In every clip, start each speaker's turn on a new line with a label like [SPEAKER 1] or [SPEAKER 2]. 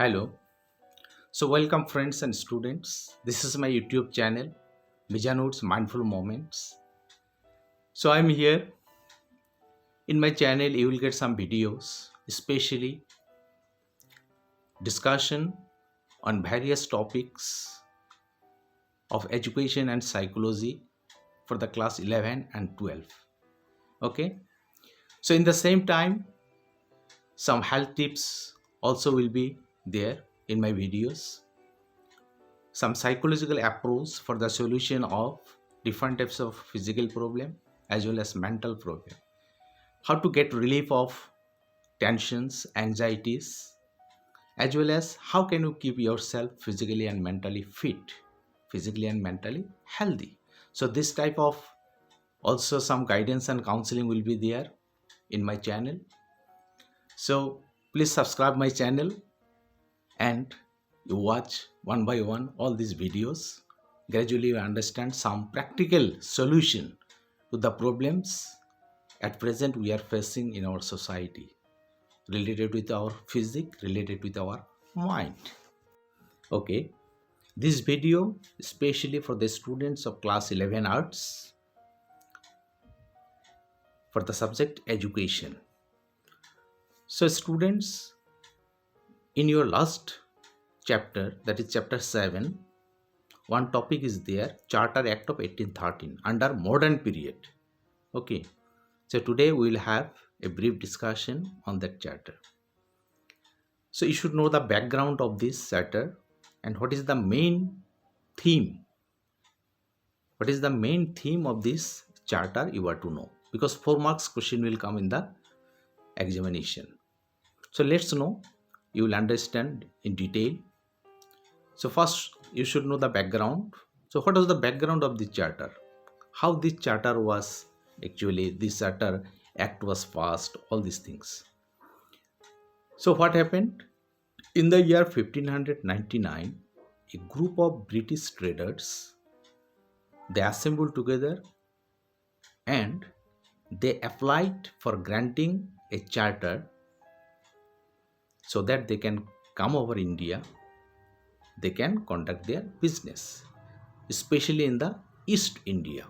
[SPEAKER 1] Hello. So, welcome, friends and students. This is my YouTube channel, Mijanud's Mindful Moments. So, I'm here. In my channel, you will get some videos, especially discussion on various topics of education and psychology for the class 11 and 12. Okay. So, in the same time, some health tips also will be there in my videos. Some psychological approach for the solution of different types of physical problem as well as mental problem, how to get relief of tensions, anxieties, as well as how can you keep yourself physically and mentally fit, physically and mentally healthy. So this type of also some guidance and counseling will be there in my channel. So please subscribe my channel and you watch one by one all these videos. Gradually you understand some practical solution to the problems at present we are facing in our society, related with our physics, related with our mind. Okay, this video especially for the students of class 11 arts for the subject education. So students, in your last chapter, that is chapter 7, one topic is there, Charter Act of 1813 under modern period. Okay, so today we will have a brief discussion on that charter. So you should know the background of this charter and what is the main theme. What is the main theme of this charter you are to know, because 4 marks question will come in the examination. So let's know, you will understand in detail. So first you should know the background. So what was the background of this charter? How this charter was actually, this charter act was passed, all these things. So what happened? In the year 1599, a group of British traders, they assembled together and they applied for granting a charter so that they can come over India, they can conduct their business, especially in the East India.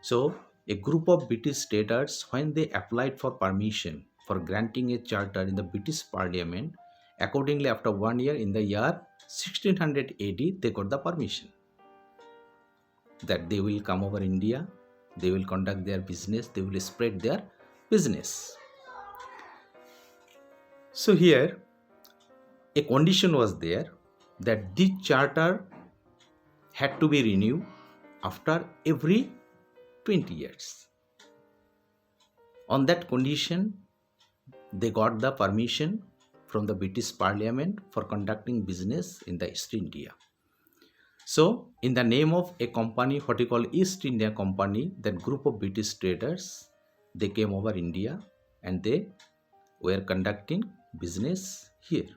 [SPEAKER 1] So a group of British traders, when they applied for permission for granting a charter in the British Parliament, accordingly after 1 year in the year 1600 AD, they got the permission that they will come over India, they will conduct their business, they will spread their business. So here a condition was there that this charter had to be renewed after every 20 years. On that condition, they got the permission from the British Parliament for conducting business in the East India. So, in the name of a company, what you call East India Company, that group of British traders, they came over India and they were conducting business here.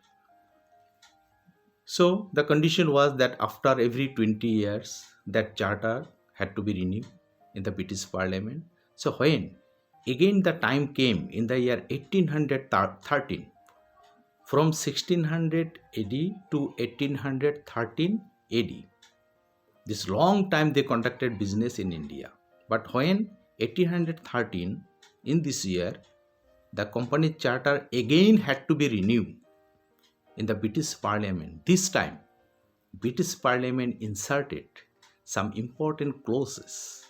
[SPEAKER 1] So, the condition was that after every 20 years, that charter had to be renewed in the British Parliament. So, when again the time came in the year 1813, from 1600 AD to 1813 AD, this long time they conducted business in India. But when 1813, in this year, the company charter again had to be renewed in the British Parliament. This time, British Parliament inserted some important clauses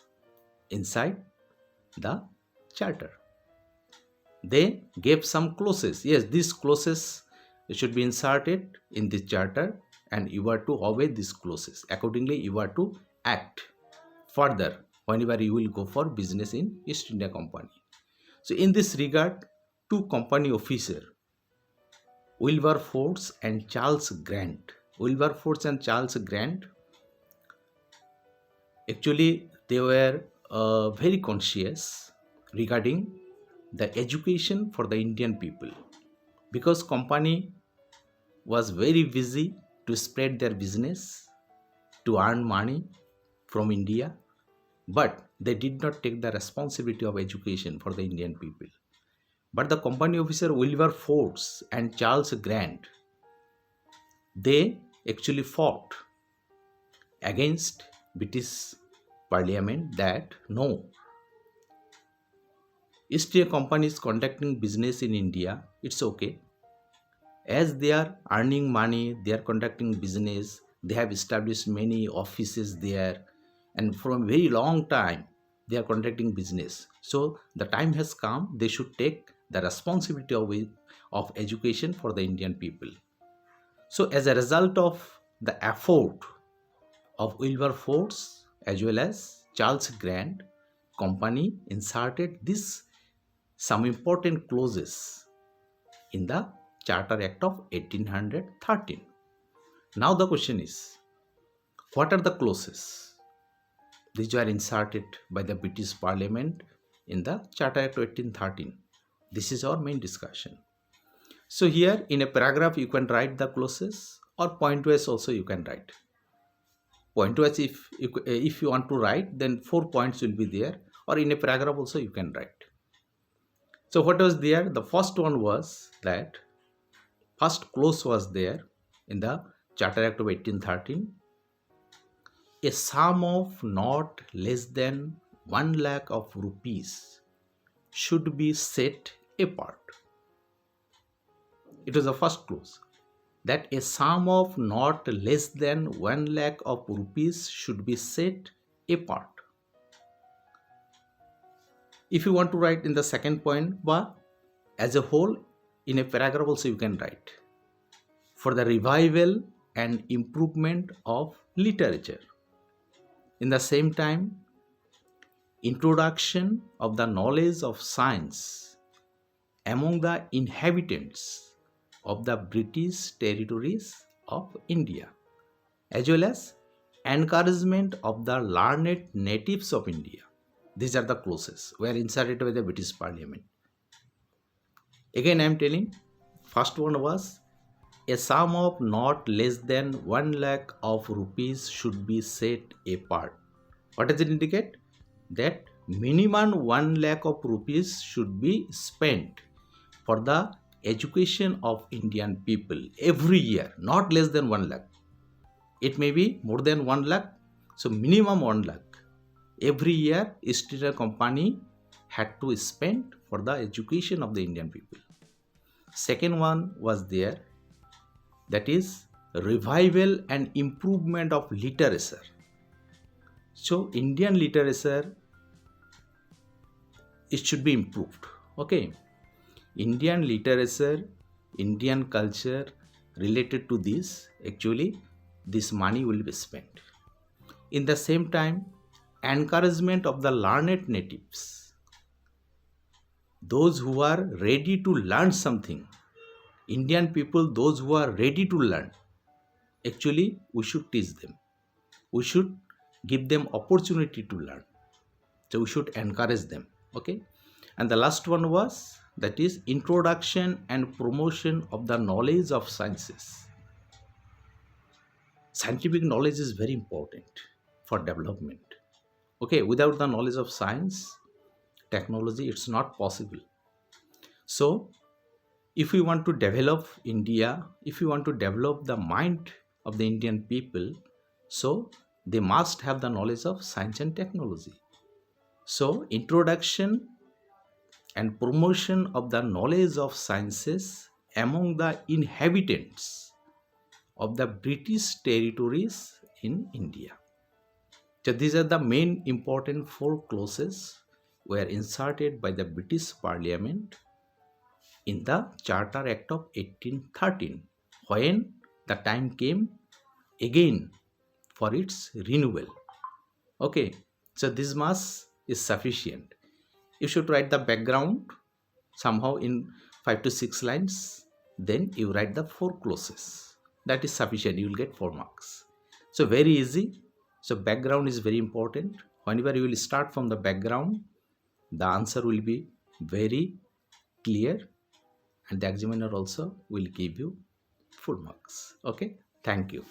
[SPEAKER 1] inside the charter. They gave some clauses. Yes, these clauses should be inserted in this charter and you are to obey these clauses. Accordingly, you are to act further whenever you will go for business in East India Company. So in this regard, two company officers, Wilberforce and Charles Grant. Wilberforce and Charles Grant, actually they were very conscious regarding the education for the Indian people, because company was very busy to spread their business, to earn money from India, but they did not take the responsibility of education for the Indian people. But the company officer Wilberforce and Charles Grant, they actually fought against British Parliament that no, East India Company is conducting business in India, it's okay. As they are earning money, they are conducting business, they have established many offices there, and from a very long time they are conducting business. So the time has come, they should take the responsibility of education for the Indian people. So as a result of the effort of Wilberforce as well as Charles Grant, company inserted this some important clauses in the Charter Act of 1813. Now the question is, what are the clauses? These were inserted by the British Parliament in the Charter Act of 1813. This is our main discussion. So here in a paragraph you can write the clauses, or point-wise also you can write. Point-wise, if you want to write, then 4 points will be there, or in a paragraph also you can write. So what was there? The first one was that first clause was there in the Charter Act of 1813. A sum of not less than 1 lakh of rupees should be set apart. It was the first clause, that a sum of not less than 1 lakh of rupees should be set apart. If you want to write in the second point, but as a whole, in a paragraph also you can write, for the revival and improvement of literature. In the same time, introduction of the knowledge of science among the inhabitants of the British territories of India, as well as encouragement of the learned natives of India. These are the clauses were inserted by the British Parliament. Again I am telling, first one was a sum of not less than 1 lakh of rupees should be set apart. What does it indicate? That minimum 1 lakh of rupees should be spent for the education of Indian people every year, not less than 1 lakh. It may be more than 1 lakh, so minimum 1 lakh. Every year, East India Company had to spend for the education of the Indian people. Second one was there, that is revival and improvement of literature. So Indian literature, it should be improved. Okay, Indian literature, Indian culture related to this, actually this money will be spent. In the same time, encouragement of the learned natives, those who are ready to learn something. Indian people, those who are ready to learn, actually we should teach them, we should give them opportunity to learn, so we should encourage them. Okay, and the last one was, that is introduction and promotion of the knowledge of sciences. Scientific knowledge is very important for development. Okay, without the knowledge of science, technology, it's not possible. So if we want to develop India, if we want to develop the mind of the Indian people, so they must have the knowledge of science and technology. So introduction and promotion of the knowledge of sciences among the inhabitants of the British territories in India. So these are the main important 4 clauses were inserted by the British Parliament in the Charter Act of 1813, when the time came again for its renewal. Okay, so this much is sufficient. You should write the background somehow in 5 to 6 lines, then you write the 4 clauses. That is sufficient, you will get 4 marks. So very easy. So background is very important. Whenever you will start from the background, the answer will be very clear, and the examiner also will give you full marks. Okay, thank you.